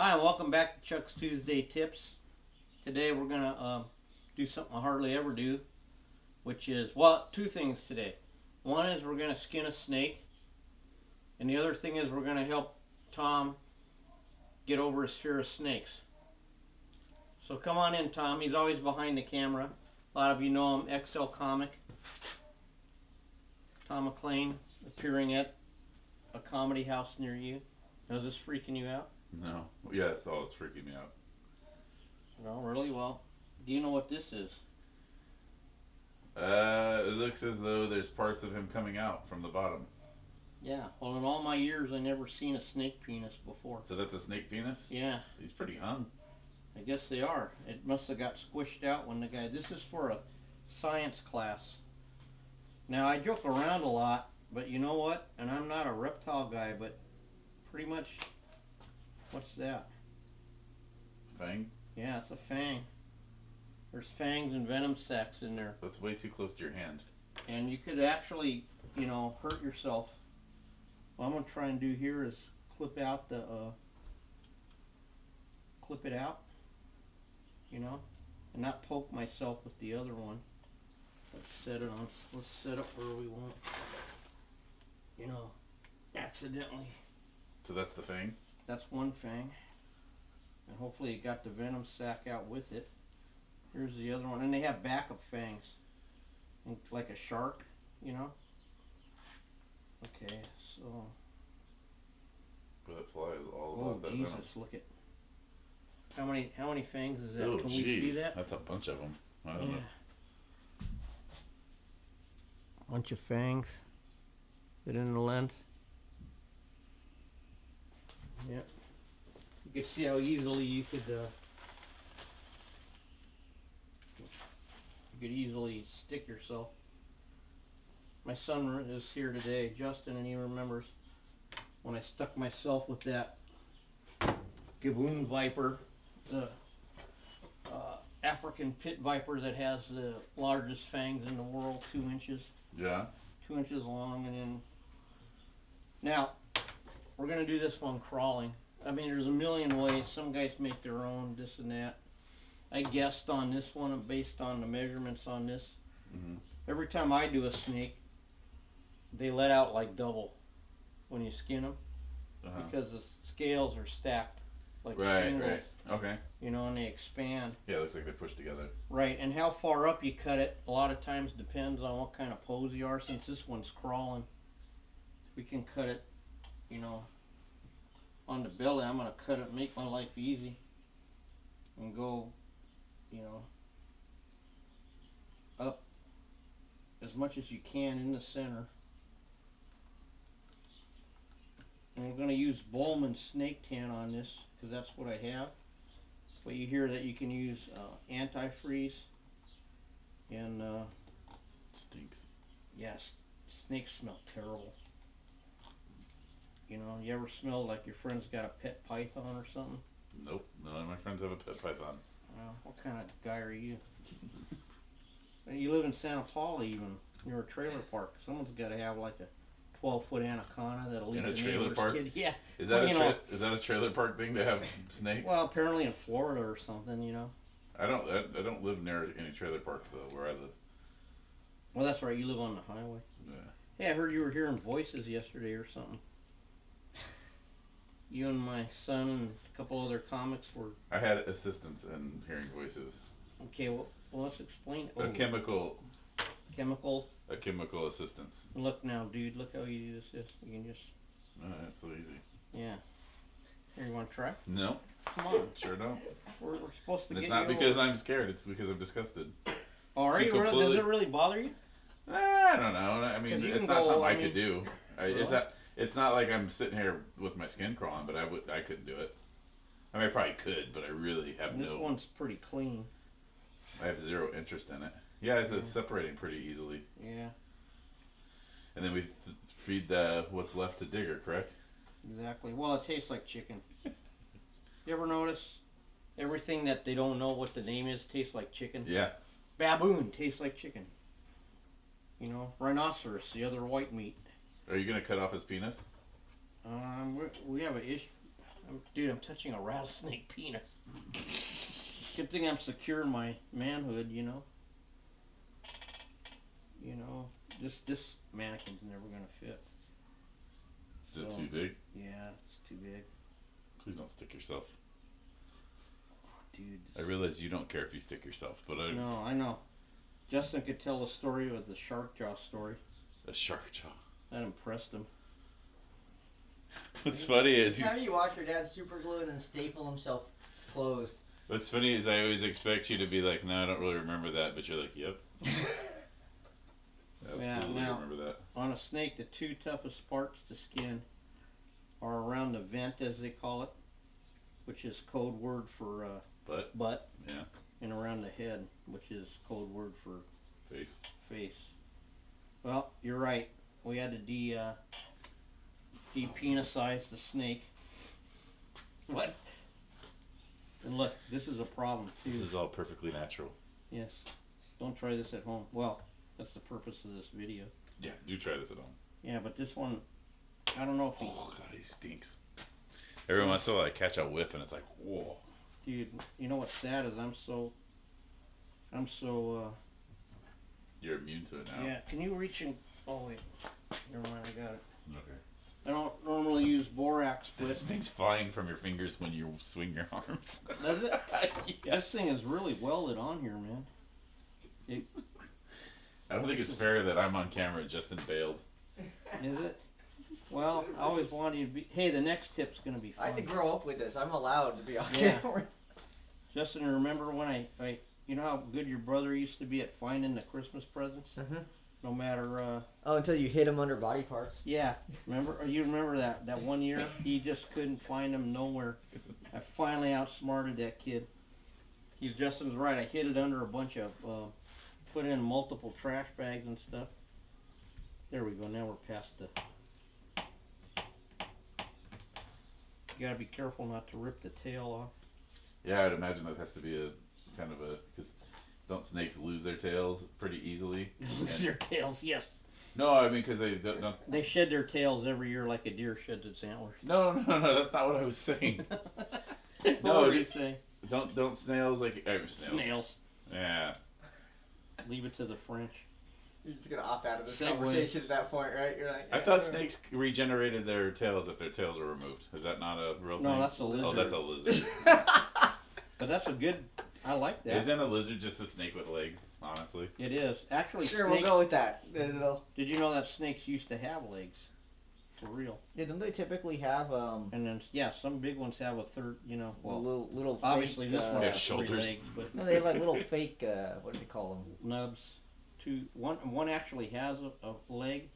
Hi, and welcome back to Chuck's Tuesday Tips. Today we're going to do something I hardly ever do, which is, well, two things today. One is we're going to skin a snake, and the other thing is we're going to help Tom get over his fear of snakes. So come on in, Tom. He's always behind the camera. A lot of you know him, XL Comic. Tom McLean, appearing at a comedy house near you. Is this freaking you out? No. Yeah, it's always freaking me out. No, really? Well, do you know what this is? It looks as though there's parts of him coming out from the bottom. Yeah. Well, in all my years, I never seen a snake penis before. So that's a snake penis? Yeah. He's pretty hung. I guess they are. It must have got squished out when the guy. This is for a science class. Now I joke around a lot, but you know what? And I'm not a reptile guy, but pretty much. What's that? Fang? Yeah, it's a fang. There's fangs and venom sacs in there. That's way too close to your hand. And you could actually, hurt yourself. What I'm going to try and do here is clip it out, and not poke myself with the other one. Let's set up where we won't, accidentally. So that's the fang? That's one fang. And hopefully it got the venom sac out with it. Here's the other one. And they have backup fangs. Like a shark, Okay, so. But that fly is all Oh, about that Jesus, venom. look at. How many fangs is that? Oh, Can we see that? That's a bunch of them. I don't know. Bunch of fangs. Fit in the lens. Yep. You can see how easily you could easily stick yourself. My son is here today, Justin, and he remembers when I stuck myself with that Gaboon viper, the African pit viper that has the largest fangs in the world, 2 inches. Yeah? 2 inches long, and then now we're gonna do this one crawling. I mean, there's a million ways. Some guys make their own, this and that. I guessed on this one based on the measurements on this. Mm-hmm. Every time I do a snake, they let out like double when you skin them, because the scales are stacked like shingles. Right. Okay. And they expand. Yeah, it looks like they're pushed together. Right, and how far up you cut it, a lot of times depends on what kind of pose you are. Since this one's crawling, we can cut it, on the belly. I'm going to cut it, make my life easy, and go, up as much as you can in the center. And we're going to use Bowman snake tan on this, because that's what I have. But you hear that you can use antifreeze, and Stinks. yes, snakes smell terrible. You ever smell like your friend's got a pet python or something? Nope. None of my friends have a pet python. Well, what kind of guy are you? You live in Santa Paula even. You're a trailer park. Someone's got to have like a 12-foot anaconda that'll eat In a the trailer neighbor's park? kid. Yeah. Is that Well, is that a trailer park thing to have snakes? Well, apparently in Florida or something, I don't live near any trailer parks though, where I live. Well, that's right. You live on the highway. Yeah. Yeah, I heard you were hearing voices yesterday or something. You and my son and a couple other comics were. I had assistance in hearing voices. Okay, well let's explain. A chemical assistance. Look now, dude. Look how easy this is. You can just. It's so easy. Yeah. Here, you want to try? No. Come on. Sure don't. We're supposed to And get it's not you because over. I'm scared. It's because I'm disgusted. Oh, are you really? Does it really bother you? I don't know. I mean, 'Cause you it's can not go, something I I mean- could do. Really? It's not like I'm sitting here with my skin crawling, but I couldn't do it. I mean, I probably could, but I really have And this no. one's pretty clean. I have zero interest in it. Yeah, it's separating pretty easily. Yeah, And then we feed what's left to Digger, correct? exactly. Well, it tastes like chicken. You ever notice everything that they don't know what the name is tastes like chicken? Yeah. Baboon tastes like chicken. Rhinoceros, the other white meat. Are you gonna cut off his penis? We have an issue. Dude, I'm touching a rattlesnake penis. Good thing I'm secure in my manhood, you know. You know, this mannequin's never gonna fit. Is it too big? Yeah, it's too big. Please don't stick yourself. Dude. I realize you don't care if you stick yourself, but I No, I know. Justin could tell the story with the shark jaw story. a shark jaw. That impressed him. What's funny is How do you watch your dad super glue and then staple himself closed? what's funny is I always expect you to be like, no, I don't really remember that, but you're like, yep. Absolutely now- remember that. On a snake, the two toughest parts to skin are around the vent, as they call it, which is code word for butt, Yeah. and around the head, which is code word for Face. face. Well, you're right. We had to de-penicize the snake. What? And look, this is a problem too. This is all perfectly natural. Yes. Don't try this at home. Well, that's the purpose of this video. Yeah, do try this at home. Yeah, but this one, I don't know if he, Oh god, he stinks. Every once in a while I catch a whiff and it's like, whoa. dude, you know what's sad is I'm so, You're immune to it now. yeah, can you reach and, oh wait, never mind, I got it. Okay. I don't normally use borax, It but stinks flying from your fingers when you swing your arms. does it? Yeah. This thing is really welded on here, man. I don't think it's fair that I'm on camera and Justin bailed. Is it? Well, I always wanted you to be, hey, the next tip's gonna be I had to fun. grow up with this. I'm allowed to be on Yeah. camera. Justin, remember when I, you know how good your brother used to be at finding the Christmas presents? Mhm. No matter, Oh, until you hit him under body parts. yeah, remember, you remember that one year? He just couldn't find them nowhere. I finally outsmarted that kid. Justin's right, I hid it under a bunch of, put in multiple trash bags and stuff. There we go, now we're past the, you gotta be careful not to rip the tail off. Yeah, I'd imagine that has to be a kind of a, because don't snakes lose their tails pretty easily? Lose their tails, yes. No, I mean because they don't. They shed their tails every year like a deer sheds its antlers. No, that's not what I was saying. What No, were you just- saying? Don't snails like snails. Snails. Yeah. Leave it to the French. You're just gonna opt out of this Segue. conversation at that point, right? You're like, I yeah, thought all right. snakes regenerated their tails if their tails were removed. Is that not a real No, thing? that's a lizard. Oh, that's a lizard. But that's a good. I like that. Isn't a lizard just a snake with legs? Honestly. It is actually. Sure, Snakes, we'll go with that. It'll- Did you know that snakes used to have legs? For real. Yeah, don't they typically have And then yeah, some big ones have a third. You know, well, little obviously fake, this one They has have 3 shoulders. legs, but No, they have like little fake. What do they call them? nubs. One actually has a leg.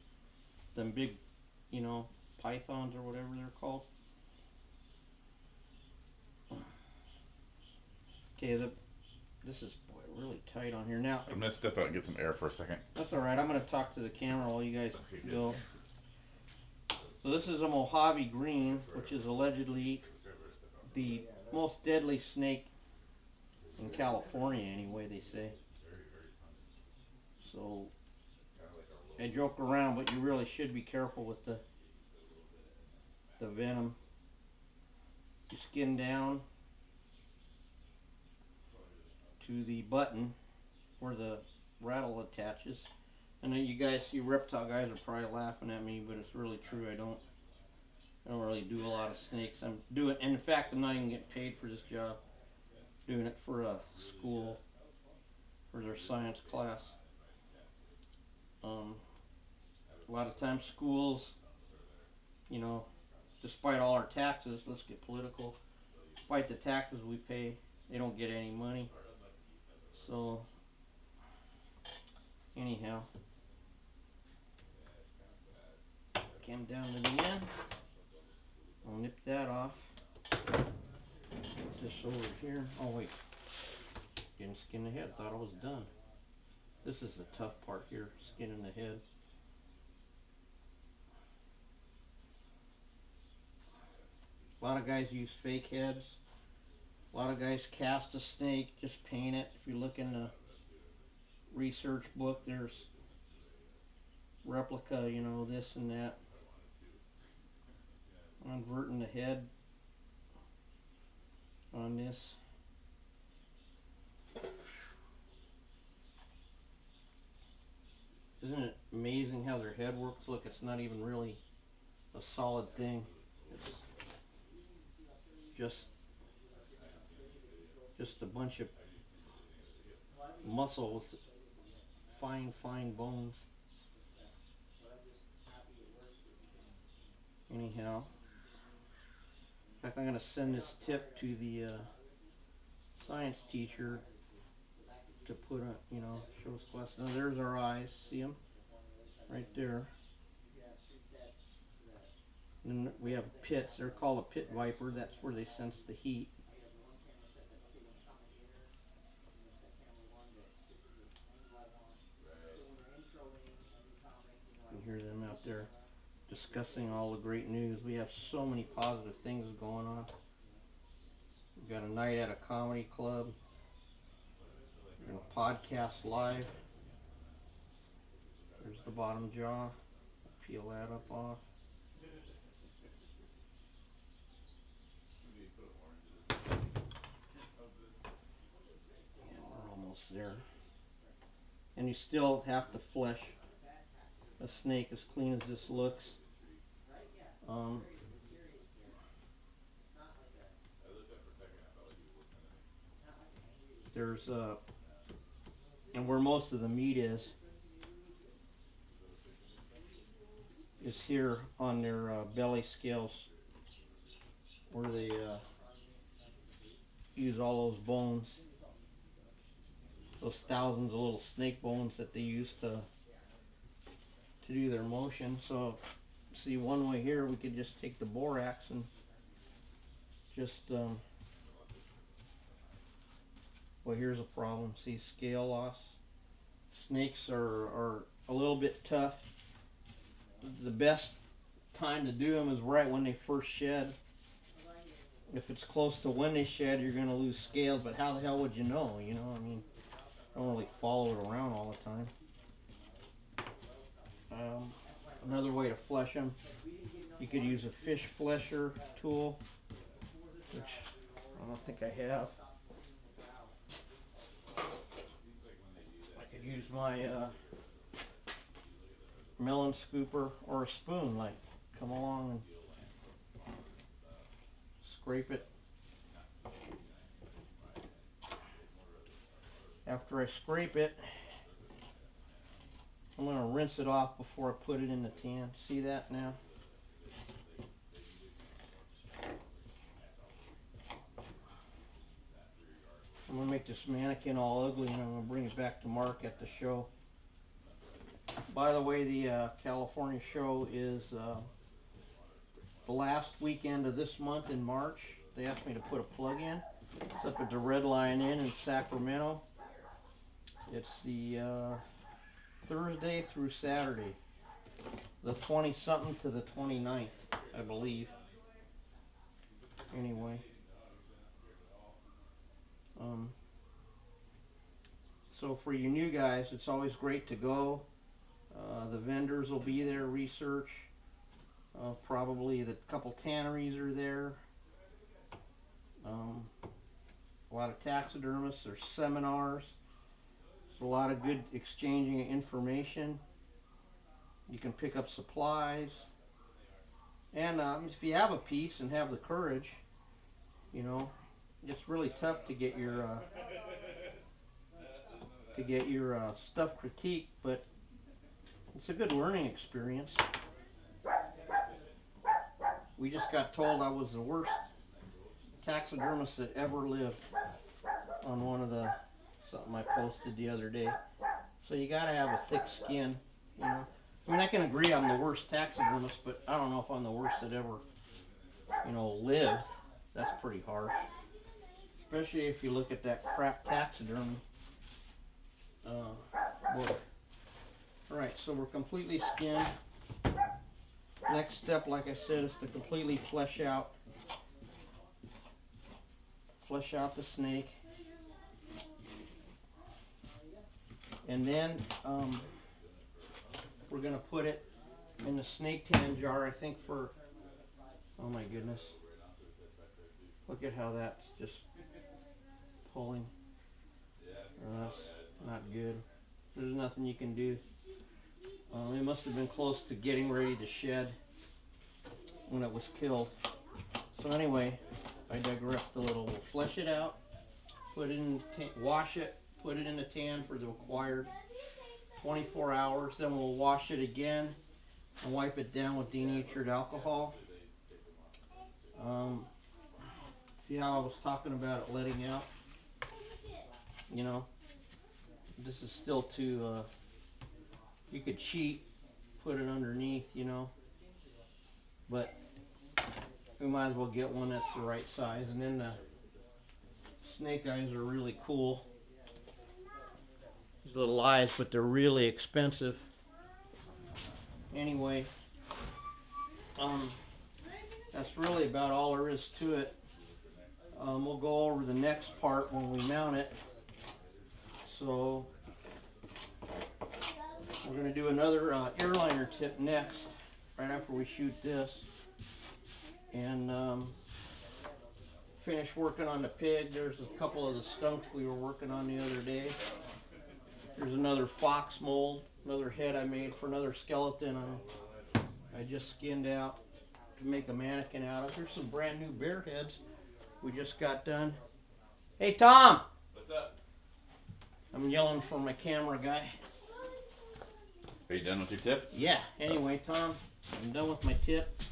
Them big, you know, pythons or whatever they're called. Okay, this is boy really tight on here now. I'm gonna step out and get some air for a second. That's all right. I'm gonna talk to the camera while you guys Okay, good. go. So this is a Mojave green, which is allegedly the most deadly snake in California, anyway they say. So I joke around, but you really should be careful with the venom. You skin down to the button where the rattle attaches. I know you reptile guys are probably laughing at me, but it's really true. I don't really do a lot of snakes. And in fact, I'm not even getting paid for this job. Doing it for a school, for their science class. A lot of times schools, you know, despite all our taxes, let's get political, despite the taxes we pay, they don't get any money. So, anyhow, came down to the end. I'll nip that off. Put this over here. Oh wait, didn't skin the head. Thought I was done. This is the tough part here, skinning the head. A lot of guys use fake heads. A lot of guys cast a snake, just paint it. If you look in the research book, there's replica, you know, this and that. I'm inverting the head on this. Isn't it amazing how their head works? Look, it's not even really a solid thing. It's just a bunch of muscle with fine bones. Anyhow, in fact, I'm going to send this tip to the science teacher to put on, show us class. Now there's our eyes. See them? Right there. And then we have pits. They're called a pit viper. That's where they sense the heat. You can hear them out there discussing all the great news. We have so many positive things going on. We've got a night at a comedy club. We're going to podcast live. There's the bottom jaw. Peel that up off. We're almost there. And you still have to flesh a snake as clean as this looks. There's and where most of the meat is here on their belly scales, where they use all those bones, those thousands of little snake bones that they use to do their motion. So, see, one way here, we could just take the borax and just well, here's a problem. See, scale loss. Snakes are a little bit tough. The best time to do them is right when they first shed. If it's close to when they shed, you're going to lose scales, but how the hell would you know? I mean, I don't really follow it around all the time. Another way to flesh them, you could use a fish flesher tool, which I don't think I have. I could use my melon scooper or a spoon, like come along and scrape it. After I scrape it, I'm going to rinse it off before I put it in the tan. See that now? I'm going to make this mannequin all ugly, and I'm going to bring it back to Mark at the show. By the way, the California show is the last weekend of this month in March. They asked me to put a plug in. It's up at the Red Lion Inn in Sacramento. It's the Thursday through Saturday, the 20-something to the 29th, I believe. Anyway. So for you new guys, it's always great to go. The vendors will be there, research. Probably the couple tanneries are there. A lot of taxidermists. There's seminars. There's a lot of good exchanging of information. You can pick up supplies. And if you have a piece and have the courage, it's really tough to get your stuff critiqued, but it's a good learning experience. We just got told I was the worst taxidermist that ever lived on one of the something I posted the other day. So you gotta have a thick skin, I mean, I can agree I'm the worst taxidermist, but I don't know if I'm the worst that ever, lived. That's pretty harsh. Especially if you look at that crap taxidermy book. Alright, so we're completely skinned. Next step, like I said, is to completely flesh out the snake. And then we're going to put it in the snake tan jar, I think for, oh my goodness, Look at how that's just pulling. That's not good. There's nothing you can do. It must have been close to getting ready to shed when it was killed. So anyway, I digressed a little. We'll flesh it out, put it in, wash it, put it in a tan for the required 24 hours. Then we'll wash it again and wipe it down with denatured alcohol. See how I was talking about it letting out? You know, this is still too, you could cheat, put it underneath, you know, but we might as well get one that's the right size. And then the snake eyes are really cool. These little eyes, but they're really expensive. Anyway, that's really about all there is to it. We'll go over the next part when we mount it. So we're going to do another airliner tip next, right after we shoot this, and finish working on the pig. There's a couple of the skunks we were working on the other day. There's another fox mold, another head I made for another skeleton I just skinned out to make a mannequin out of. There's some brand new bear heads we just got done. Hey Tom! What's up? I'm yelling for my camera guy. Are you done with your tip? Yeah, anyway Tom, I'm done with my tip.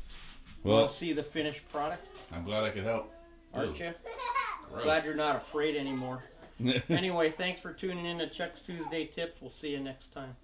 Well, Want to see the finished product? I'm glad I could help. Aren't you? Gross. Glad you're not afraid anymore. Anyway, thanks for tuning in to Chuck's Tuesday Tips. We'll see you next time.